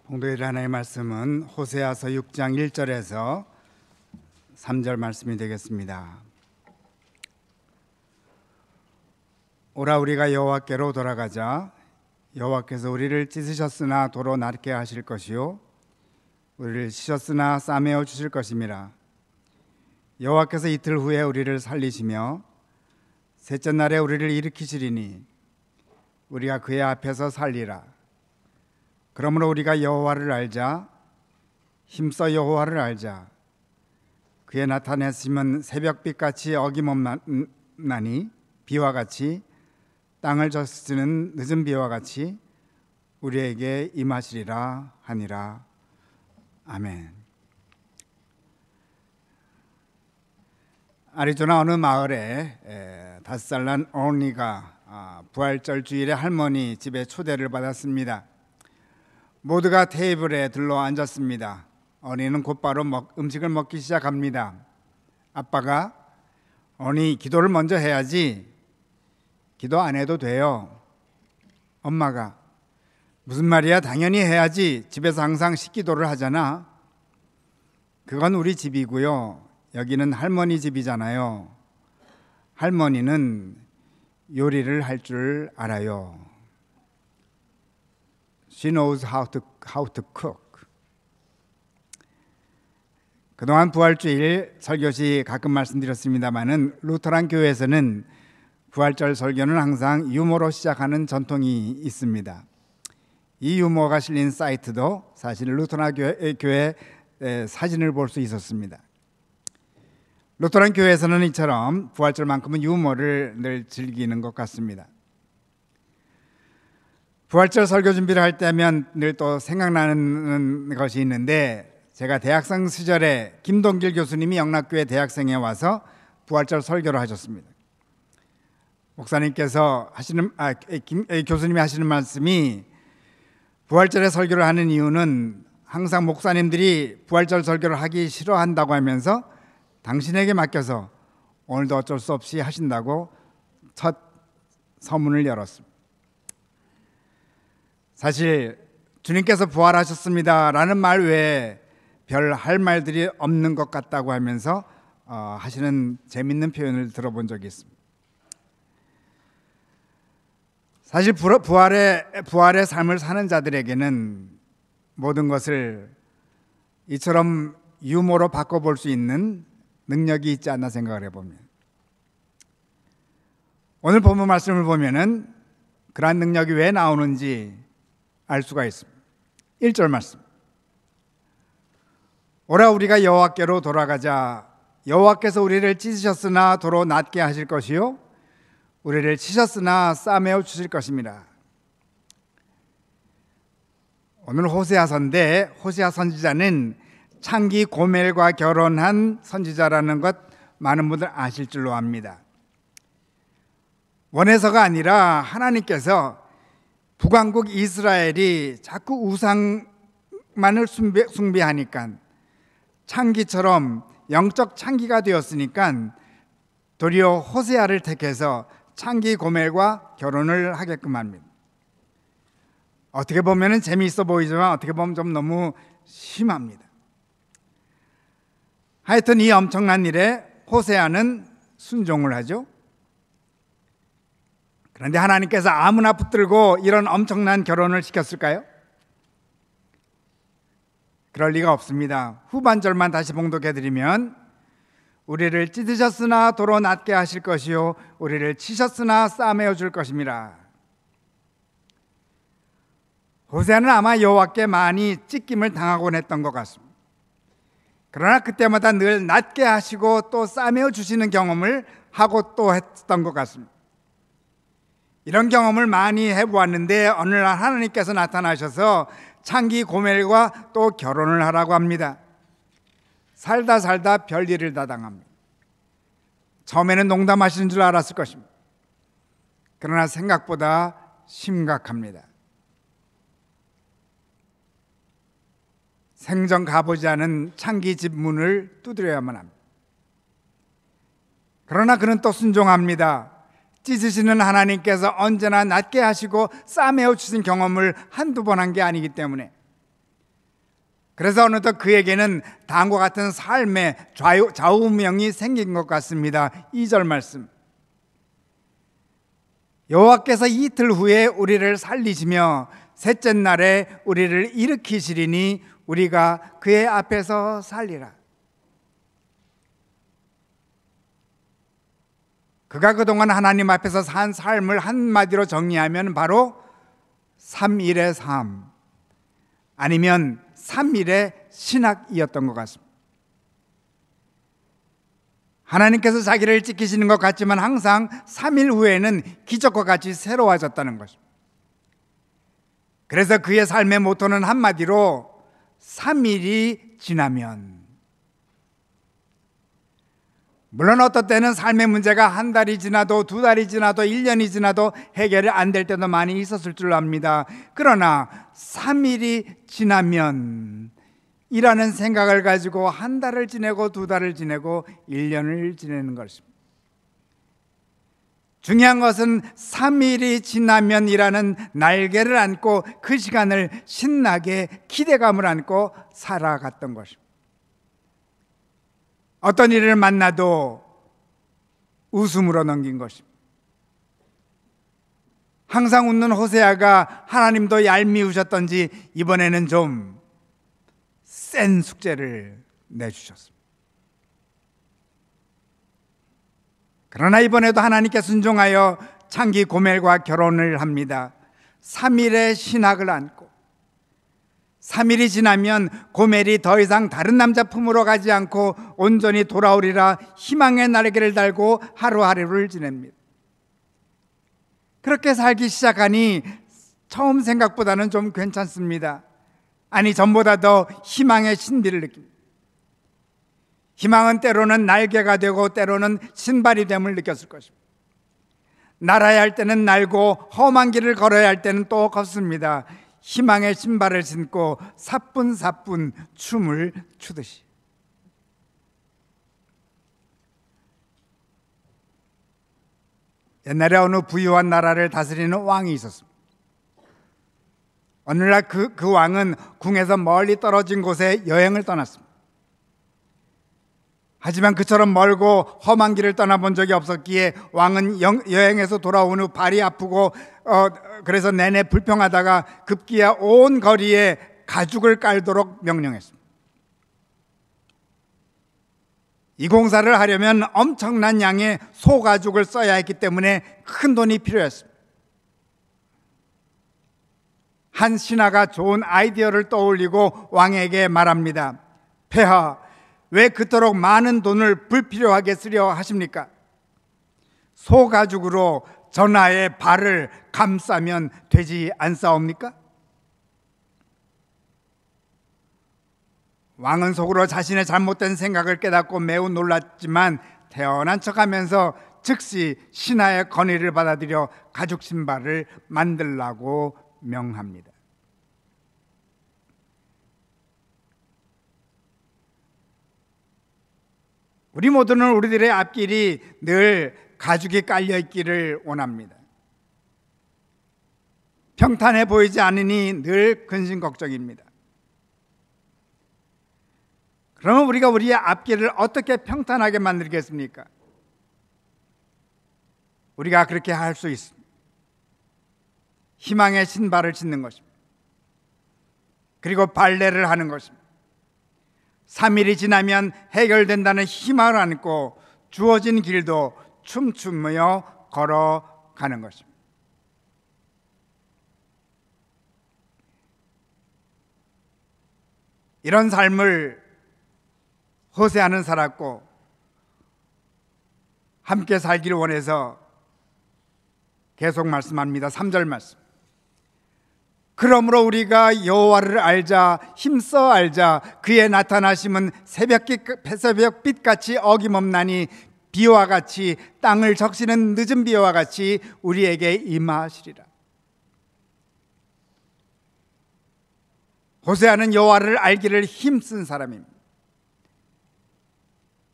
봉독일 하나의 말씀은 호세아서 6장 1절에서 3절 말씀이 되겠습니다. 오라 우리가 여호와께로 돌아가자. 여호와께서 우리를 찢으셨으나 도로 낫게 하실 것이요 우리를 치셨으나 싸매어 주실 것임이라. 여호와께서 이틀 후에 우리를 살리시며 셋째 날에 우리를 일으키시리니 우리가 그의 앞에서 살리라. 그러므로 우리가 여호와를 알자. 힘써 여호와를 알자. 그의 나타내심은 새벽빛같이 어김없나니 비와 같이 땅을 젖으는 늦은 비와 같이 우리에게 임하시리라 하니라. 아멘. 아리조나 어느 마을에 5살 난 어니가 부활절 주일에 할머니 집에 초대를 받았습니다. 모두가 테이블에 들러 앉았습니다. 어린이는 곧바로 음식을 먹기 시작합니다. 아빠가 어린이 기도를 먼저 해야지. 기도 안 해도 돼요. 엄마가 무슨 말이야, 당연히 해야지. 집에서 항상 식기도를 하잖아. 그건 우리 집이고요. 여기는 할머니 집이잖아요. 할머니는 요리를 할 줄 알아요. She knows how to cook. 그동안 부활주일 설교 시 가끔 말씀드렸습니다마는 루터란 교회에서는 부활절 설교는 항상 유머로 시작하는 전통이 있습니다. 이 유머가 실린 사이트도 사실 루터란 교회 사진을 볼 수 있었습니다. 루터란 교회에서는 이처럼 부활절만큼은 유머를 늘 즐기는 것 같습니다. 부활절 설교 준비를 할 때면 늘 또 생각나는 것이 있는데, 제가 대학생 시절에 김동길 교수님이 영락교회 대학생에 와서 부활절 설교를 하셨습니다. 목사님께서 교수님이 하시는 말씀이, 부활절에 설교를 하는 이유는 항상 목사님들이 부활절 설교를 하기 싫어한다고 하면서 당신에게 맡겨서 오늘도 어쩔 수 없이 하신다고 첫 서문을 열었습니다. 사실 주님께서 부활하셨습니다 라는 말 외에 별 할 말들이 없는 것 같다고 하면서 하시는 재밌는 표현을 들어본 적이 있습니다. 사실 부활의 삶을 사는 자들에게는 모든 것을 이처럼 유머로 바꿔볼 수 있는 능력이 있지 않나 생각을 해봅니다. 오늘 본문 말씀을 보면은 그러한 능력이 왜 나오는지 알 수가 있습니다. 1절 말씀. 오라 우리가 여호와께로 돌아가자. 여호와께서 우리를 찢으셨으나 도로 낫게 하실 것이요 우리를 치셨으나 싸매어 주실 것입니다. 오늘 호세아서인데, 호세아 선지자는 창기 고멜과 결혼한 선지자라는 것 많은 분들 아실 줄로 압니다. 원해서가 아니라 하나님께서 북왕국 이스라엘이 자꾸 우상만을 숭배하니까, 창기처럼 영적 창기가 되었으니까 도리어 호세아를 택해서 창기 고멜과 결혼을 하게끔 합니다. 어떻게 보면 재미있어 보이지만 어떻게 보면 좀 너무 심합니다. 하여튼 이 엄청난 일에 호세아는 순종을 하죠. 그런데 하나님께서 아무나 붙들고 이런 엄청난 결혼을 시켰을까요? 그럴 리가 없습니다. 후반절만 다시 봉독해드리면, 우리를 찢으셨으나 도로 낫게 하실 것이요 우리를 치셨으나 싸매어 줄 것임이라. 호세아는 아마 여호와께 많이 찢김을 당하곤 했던 것 같습니다. 그러나 그때마다 늘 낫게 하시고 또 싸매어 주시는 경험을 하고 또 했던 것 같습니다. 이런 경험을 많이 해보았는데 어느 날 하나님께서 나타나셔서 창기 고멜과 또 결혼을 하라고 합니다. 살다 별일을 다 당합니다. 처음에는 농담하시는 줄 알았을 것입니다. 그러나 생각보다 심각합니다. 생전 가보지 않은 창기 집 문을 두드려야만 합니다. 그러나 그는 또 순종합니다. 찢으시는 하나님께서 언제나 낫게 하시고 싸매어 주신 경험을 한두 번 한 게 아니기 때문에 그래서 어느덧 그에게는 다음과 같은 삶의 좌우명이 생긴 것 같습니다. 2절 말씀. 여호와께서 이틀 후에 우리를 살리시며 셋째 날에 우리를 일으키시리니 우리가 그의 앞에서 살리라. 그가 그동안 하나님 앞에서 산 삶을 한마디로 정리하면 바로 3일의 삶, 아니면 3일의 신학이었던 것 같습니다. 하나님께서 자기를 지키시는 것 같지만 항상 3일 후에는 기적과 같이 새로워졌다는 것입니다. 그래서 그의 삶의 모토는 한마디로 3일이 지나면, 물론 어떤 때는 삶의 문제가 한 달이 지나도 두 달이 지나도 1년이 지나도 해결이 안 될 때도 많이 있었을 줄 압니다. 그러나 3일이 지나면 이라는 생각을 가지고 한 달을 지내고 두 달을 지내고 1년을 지내는 것입니다. 중요한 것은 3일이 지나면 이라는 날개를 안고 그 시간을 신나게 기대감을 안고 살아갔던 것입니다. 어떤 일을 만나도 웃음으로 넘긴 것입니다. 항상 웃는 호세아가 하나님도 얄미우셨던지 이번에는 좀 센 숙제를 내주셨습니다. 그러나 이번에도 하나님께 순종하여 창기 고멜과 결혼을 합니다. 3일의 신학을 안고 3일이 지나면 고멜이 더 이상 다른 남자 품으로 가지 않고 온전히 돌아오리라 희망의 날개를 달고 하루하루를 지냅니다. 그렇게 살기 시작하니 처음 생각보다는 좀 괜찮습니다. 아니, 전보다 더 희망의 신비를 느낍니다. 희망은 때로는 날개가 되고 때로는 신발이 됨을 느꼈을 것입니다. 날아야 할 때는 날고 험한 길을 걸어야 할 때는 또 걷습니다. 희망의 신발을 신고 사뿐사뿐 춤을 추듯이. 옛날에 어느 부유한 나라를 다스리는 왕이 있었습니다. 어느 날 그 왕은 궁에서 멀리 떨어진 곳에 여행을 떠났습니다. 하지만 그처럼 멀고 험한 길을 떠나본 적이 없었기에 왕은 여행에서 돌아온 후 발이 아프고 그래서 내내 불평하다가 급기야 온 거리에 가죽을 깔도록 명령했습니다. 이 공사를 하려면 엄청난 양의 소가죽을 써야 했기 때문에 큰 돈이 필요했습니다. 한 신하가 좋은 아이디어를 떠올리고 왕에게 말합니다. 폐하, 왜 그토록 많은 돈을 불필요하게 쓰려 하십니까? 소가죽으로 전하의 발을 감싸면 되지 않사옵니까? 왕은 속으로 자신의 잘못된 생각을 깨닫고 매우 놀랐지만 태연한 척하면서 즉시 신하의 건의를 받아들여 가죽 신발을 만들라고 명합니다. 우리 모두는 우리들의 앞길이 늘 가죽이 깔려 있기를 원합니다. 평탄해 보이지 않으니 늘 근심 걱정입니다. 그러면 우리가 우리의 앞길을 어떻게 평탄하게 만들겠습니까? 우리가 그렇게 할 수 있습니다. 희망의 신발을 신는 것입니다. 그리고 발레를 하는 것입니다. 3일이 지나면 해결된다는 희망을 안고 주어진 길도 춤추며 걸어가는 것입니다. 이런 삶을 호세아는 살았고 함께 살기를 원해서 계속 말씀합니다. 3절 말씀. 그러므로 우리가 여호와를 알자, 힘써 알자. 그의 나타나심은 새벽빛같이 어김없나니 비와 같이 땅을 적시는 늦은 비와 같이 우리에게 임하시리라. 호세아는 여호와를 알기를 힘쓴 사람입니다.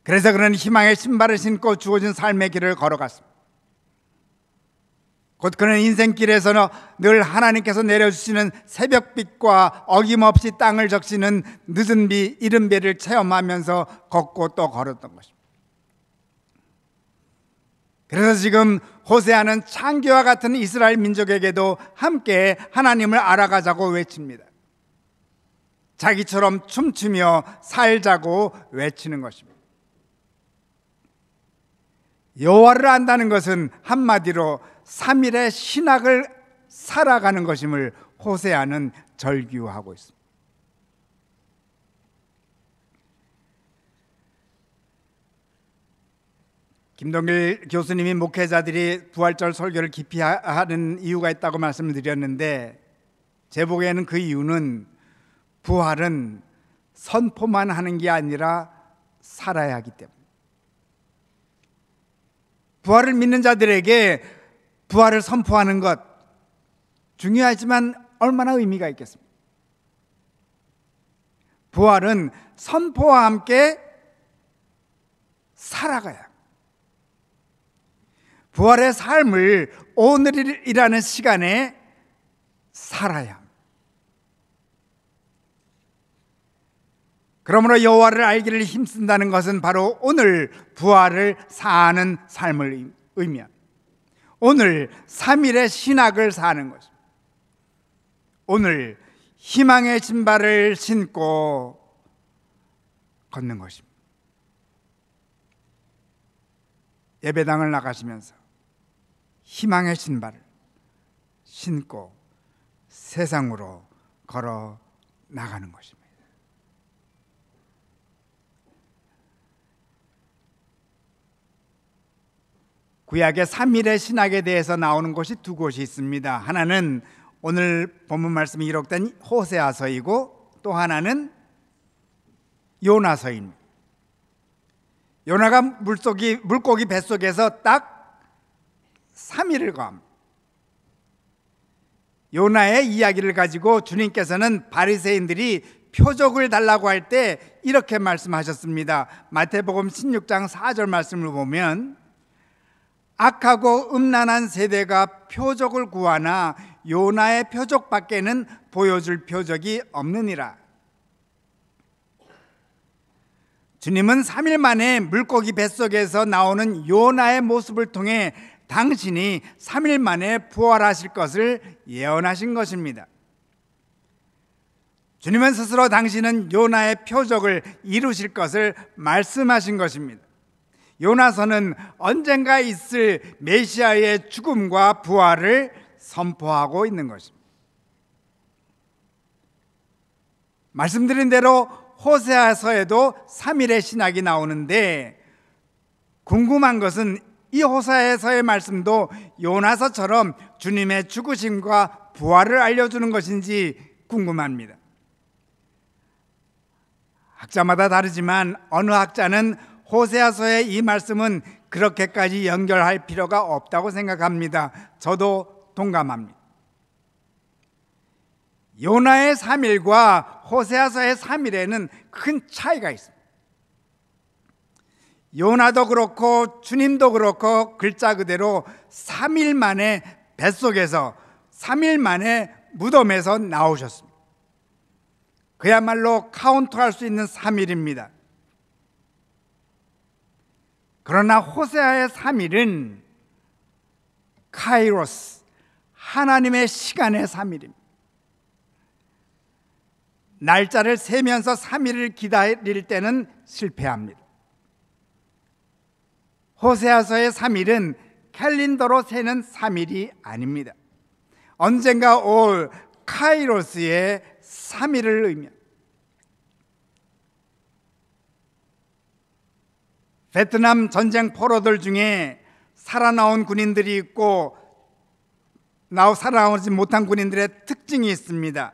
그래서 그는 희망의 신발을 신고 주어진 삶의 길을 걸어갔습니다. 곧 그는 인생길에서 늘 하나님께서 내려주시는 새벽빛과 어김없이 땅을 적시는 늦은 비, 이른 비를 체험하면서 걷고 또 걸었던 것입니다. 그래서 지금 호세아는 창기와 같은 이스라엘 민족에게도 함께 하나님을 알아가자고 외칩니다. 자기처럼 춤추며 살자고 외치는 것입니다. 여호와를 안다는 것은 한마디로 3일의 신학을 살아가는 것임을 호세아는 절규하고 있습니다. 김동길 교수님이 목회자들이 부활절 설교를 깊이 하는 이유가 있다고 말씀을 드렸는데, 제 보기에는 그 이유는 부활은 선포만 하는 게 아니라 살아야 하기 때문에, 부활을 믿는 자들에게 부활을 선포하는 것 중요하지만 얼마나 의미가 있겠습니까? 부활은 선포와 함께 살아가야 합니다. 부활의 삶을 오늘이라는 시간에 살아야 합니다. 그러므로 여호와를 알기를 힘쓴다는 것은 바로 오늘 부활을 사는 삶을 의미합니다. 오늘 3일의 신학을 사는 것입니다. 오늘 희망의 신발을 신고 걷는 것입니다. 예배당을 나가시면서 희망의 신발을 신고 세상으로 걸어 나가는 것입니다. 구약의 3일의 신학에 대해서 나오는 곳이 두 곳이 있습니다. 하나는 오늘 본문 말씀이 기록된 호세아서이고, 또 하나는 요나서입니다. 요나가 물고기 뱃속에서 딱 3일을 거합니다. 요나의 이야기를 가지고 주님께서는 바리새인들이 표적을 달라고 할 때 이렇게 말씀하셨습니다. 마태복음 16장 4절 말씀을 보면, 악하고 음란한 세대가 표적을 구하나 요나의 표적밖에는 보여줄 표적이 없느니라. 주님은 3일 만에 물고기 뱃속에서 나오는 요나의 모습을 통해 당신이 3일 만에 부활하실 것을 예언하신 것입니다. 주님은 스스로 당신은 요나의 표적을 이루실 것을 말씀하신 것입니다. 요나서는 언젠가 있을 메시아의 죽음과 부활을 선포하고 있는 것입니다. 말씀드린 대로 호세아서에도 3일의 신학이 나오는데, 궁금한 것은 이 호세아서의 말씀도 요나서처럼 주님의 죽으심과 부활을 알려주는 것인지 궁금합니다. 학자마다 다르지만 어느 학자는 호세아서의 이 말씀은 그렇게까지 연결할 필요가 없다고 생각합니다. 저도 동감합니다. 요나의 3일과 호세아서의 3일에는 큰 차이가 있습니다. 요나도 그렇고 주님도 그렇고 글자 그대로 3일 만에 뱃속에서 3일 만에 무덤에서 나오셨습니다. 그야말로 카운트할 수 있는 3일입니다. 그러나 호세아의 3일은 카이로스, 하나님의 시간의 3일입니다. 날짜를 세면서 3일을 기다릴 때는 실패합니다. 호세아서의 3일은 캘린더로 세는 3일이 아닙니다. 언젠가 올 카이로스의 3일을 의미합니다. 베트남 전쟁 포로들 중에 살아나온 군인들이 있고 살아나오지 못한 군인들의 특징이 있습니다.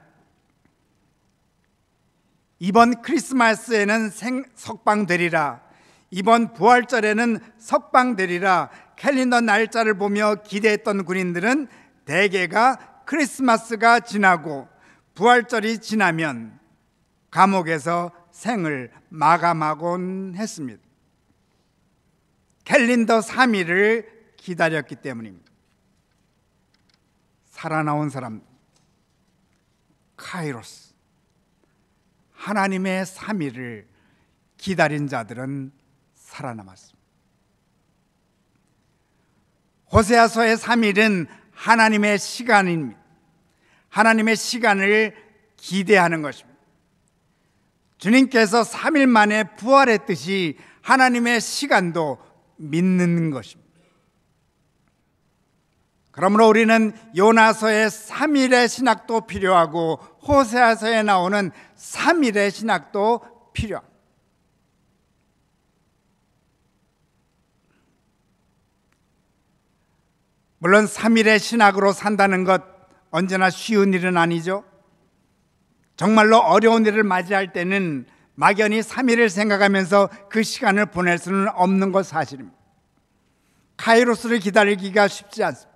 이번 크리스마스에는 석방되리라, 이번 부활절에는 석방되리라 캘린더 날짜를 보며 기대했던 군인들은 대개가 크리스마스가 지나고 부활절이 지나면 감옥에서 생을 마감하곤 했습니다. 캘린더 3일을 기다렸기 때문입니다. 살아나온 사람, 카이로스, 하나님의 3일을 기다린 자들은 살아남았습니다. 호세아서의 3일은 하나님의 시간입니다. 하나님의 시간을 기대하는 것입니다. 주님께서 3일 만에 부활했듯이 하나님의 시간도 믿는 것입니다. 그러므로 우리는 요나서의 3일의 신학도 필요하고 호세아서에 나오는 3일의 신학도 필요합니다. 물론 3일의 신학으로 산다는 것 언제나 쉬운 일은 아니죠. 정말로 어려운 일을 맞이할 때는 막연히 3일을 생각하면서 그 시간을 보낼 수는 없는 것 사실입니다. 카이로스를 기다리기가 쉽지 않습니다.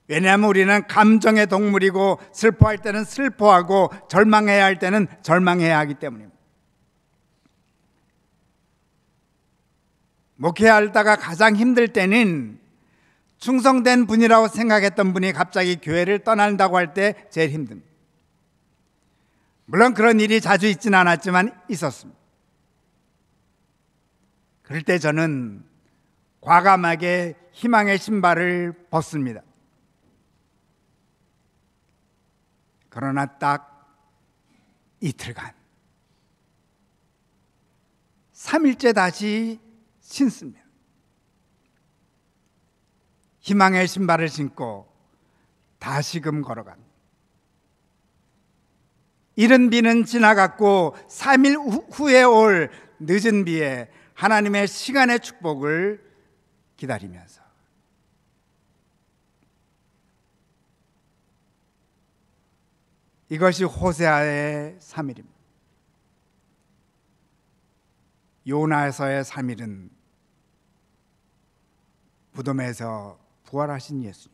왜냐하면 우리는 감정의 동물이고 슬퍼할 때는 슬퍼하고 절망해야 할 때는 절망해야 하기 때문입니다. 목회하다가 가장 힘들 때는 충성된 분이라고 생각했던 분이 갑자기 교회를 떠난다고 할 때 제일 힘듭니다. 물론 그런 일이 자주 있지는 않았지만 있었습니다. 그럴 때 저는 과감하게 희망의 신발을 벗습니다. 그러나 딱 이틀간 3일째 다시 신습니다. 희망의 신발을 신고 다시금 걸어갑니다. 이른 비는 지나갔고 3일 후에 올 늦은 비에 하나님의 시간의 축복을 기다리면서 이것이 호세아의 3일입니다. 요나서의 3일은 무덤에서 부활하신 예수.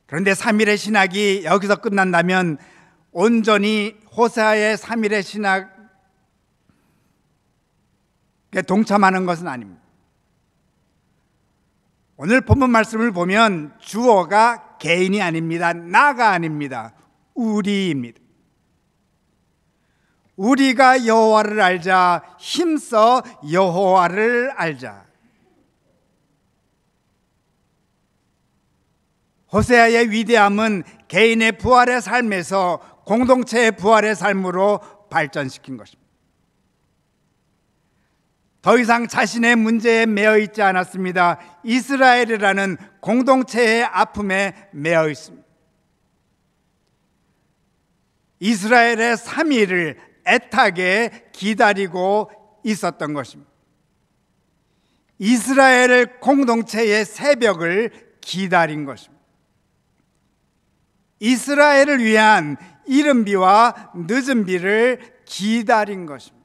그런데 3일의 신학이 여기서 끝난다면 온전히 호세아의 3일의 신학에 동참하는 것은 아닙니다. 오늘 본문 말씀을 보면 주어가 개인이 아닙니다. 나가 아닙니다. 우리입니다. 우리가 여호와를 알자, 힘써 여호와를 알자. 호세아의 위대함은 개인의 부활의 삶에서 공동체의 부활의 삶으로 발전시킨 것입니다. 더 이상 자신의 문제에 매여 있지 않았습니다. 이스라엘이라는 공동체의 아픔에 매여 있습니다. 이스라엘의 3일을 애타게 기다리고 있었던 것입니다. 이스라엘의 공동체의 새벽을 기다린 것입니다. 이스라엘을 위한 이른 비와 늦은 비를 기다린 것입니다.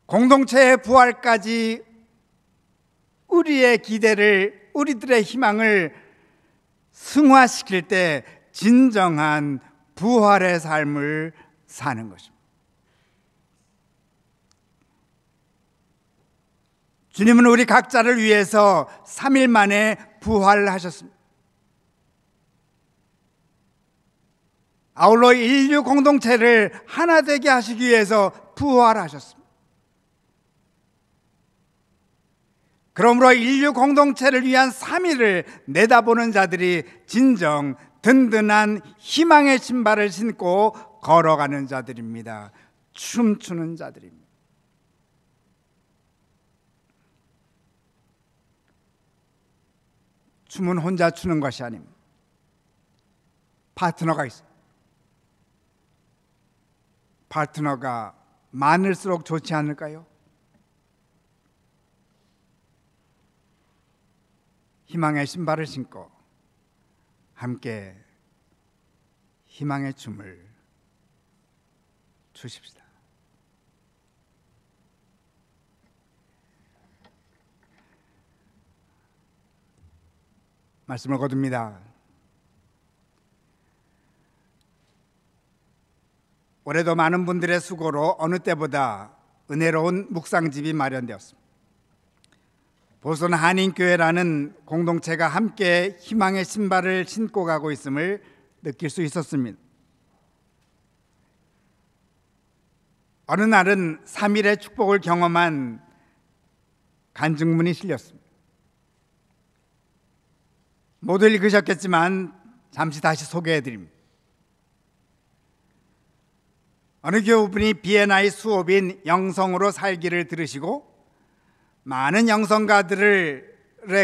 공동체의 부활까지 우리의 기대를, 우리들의 희망을 승화시킬 때 진정한 부활의 삶을 사는 것입니다. 주님은 우리 각자를 위해서 3일 만에 부활하셨습니다. 아울러 인류 공동체를 하나 되게 하시기 위해서 부활하셨습니다. 그러므로 인류 공동체를 위한 3일을 내다보는 자들이 진정 든든한 희망의 신발을 신고 걸어가는 자들입니다. 춤추는 자들입니다. 춤은 혼자 추는 것이 아닙니다. 파트너가 있습니다. 파트너가 많을수록 좋지 않을까요? 희망의 신발을 신고 함께 희망의 춤을 추십시다. 말씀을 거둡니다. 올해도 많은 분들의 수고로 어느 때보다 은혜로운 묵상집이 마련되었습니다. 보선 한인교회라는 공동체가 함께 희망의 신발을 신고 가고 있음을 느낄 수 있었습니다. 어느 날은 3일의 축복을 경험한 간증문이 실렸습니다. 모두 읽으셨겠지만 잠시 다시 소개해드립니다. 어느 교우분이 비엔나의 수업인 영성으로 살기를 들으시고 많은 영성가들의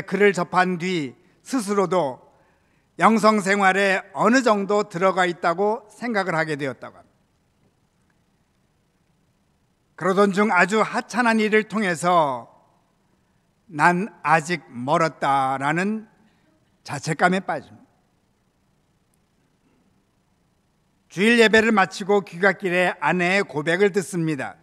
글을 접한 뒤 스스로도 영성 생활에 어느 정도 들어가 있다고 생각을 하게 되었다고 합니다. 그러던 중 아주 하찮은 일을 통해서 난 아직 멀었다라는 자책감에 빠집니다. 주일 예배를 마치고 귀갓길에 아내의 고백을 듣습니다.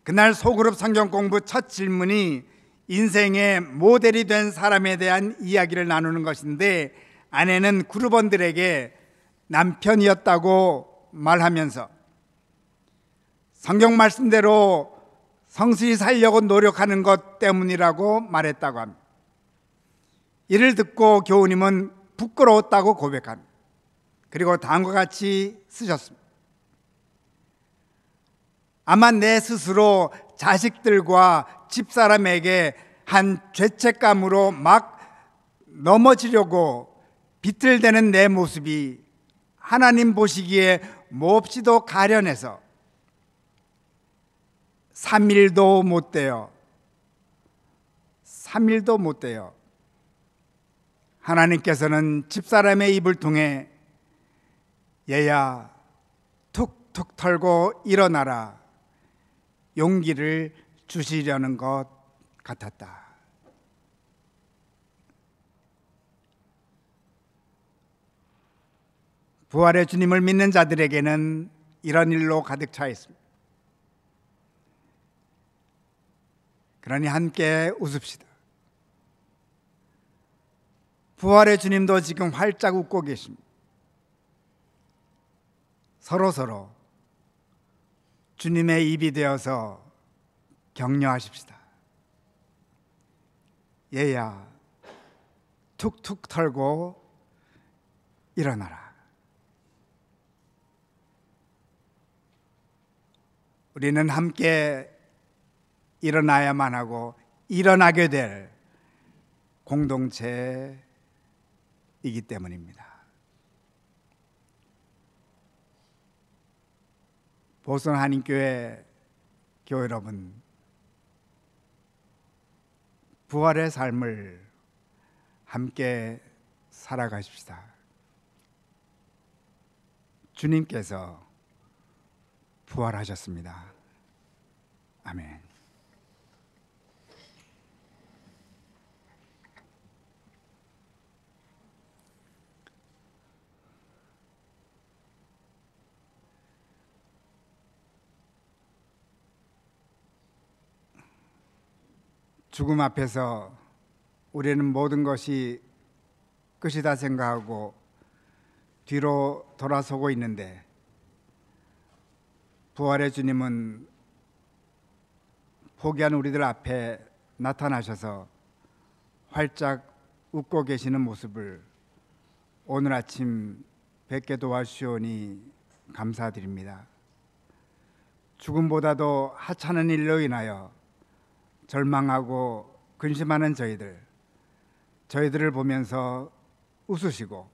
그날 소그룹 성경 공부 첫 질문이 인생의 모델이 된 사람에 대한 이야기를 나누는 것인데, 아내는 그룹원들에게 남편이었다고 말하면서 성경 말씀대로 성실히 살려고 노력하는 것 때문이라고 말했다고 합니다. 이를 듣고 교우님은 부끄러웠다고 고백합니다. 그리고 다음과 같이 쓰셨습니다. 아마 내 스스로 자식들과 집사람에게 한 죄책감으로 막 넘어지려고 비틀대는 내 모습이 하나님 보시기에 몹시도 가련해서 3일도 못 돼요. 하나님께서는 집사람의 입을 통해 얘야 툭툭 털고 일어나라 용기를 주시려는 것 같았다. 부활의 주님을 믿는 자들에게는 이런 일로 가득 차 있습니다. 그러니 함께 웃읍시다. 부활의 주님도 지금 활짝 웃고 계십니다. 서로 주님의 입이 되어서 격려하십시다. 얘야 툭툭 털고 일어나라. 우리는 함께 일어나야만 하고 일어나게 될 공동체이기 때문입니다. 보선 한인교회 교회 여러분, 부활의 삶을 함께 살아가십시다. 주님께서 부활하셨습니다. 아멘. 죽음 앞에서 우리는 모든 것이 끝이다 생각하고 뒤로 돌아서고 있는데, 부활의 주님은 포기한 우리들 앞에 나타나셔서 활짝 웃고 계시는 모습을 오늘 아침 뵙게 도와주시오니 감사드립니다. 죽음보다도 하찮은 일로 인하여 절망하고 근심하는 저희들을 보면서 웃으시고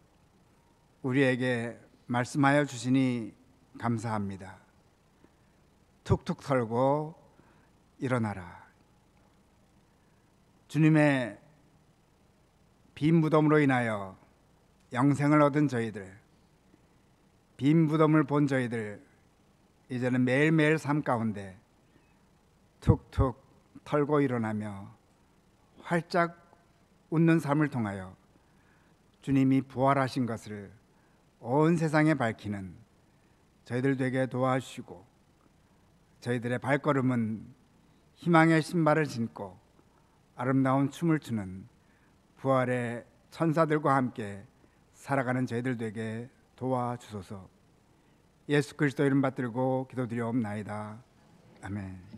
우리에게 말씀하여 주시니 감사합니다. 툭툭 털고 일어나라. 주님의 빈 무덤으로 인하여 영생을 얻은 저희들, 빈 무덤을 본 저희들, 이제는 매일매일 삶 가운데 툭툭 털고 일어나며 활짝 웃는 삶을 통하여 주님이 부활하신 것을 온 세상에 밝히는 저희들 되게 도와주시고, 저희들의 발걸음은 희망의 신발을 신고 아름다운 춤을 추는 부활의 천사들과 함께 살아가는 저희들 되게 도와주소서. 예수 그리스도 이름 받들고 기도드리옵나이다. 아멘.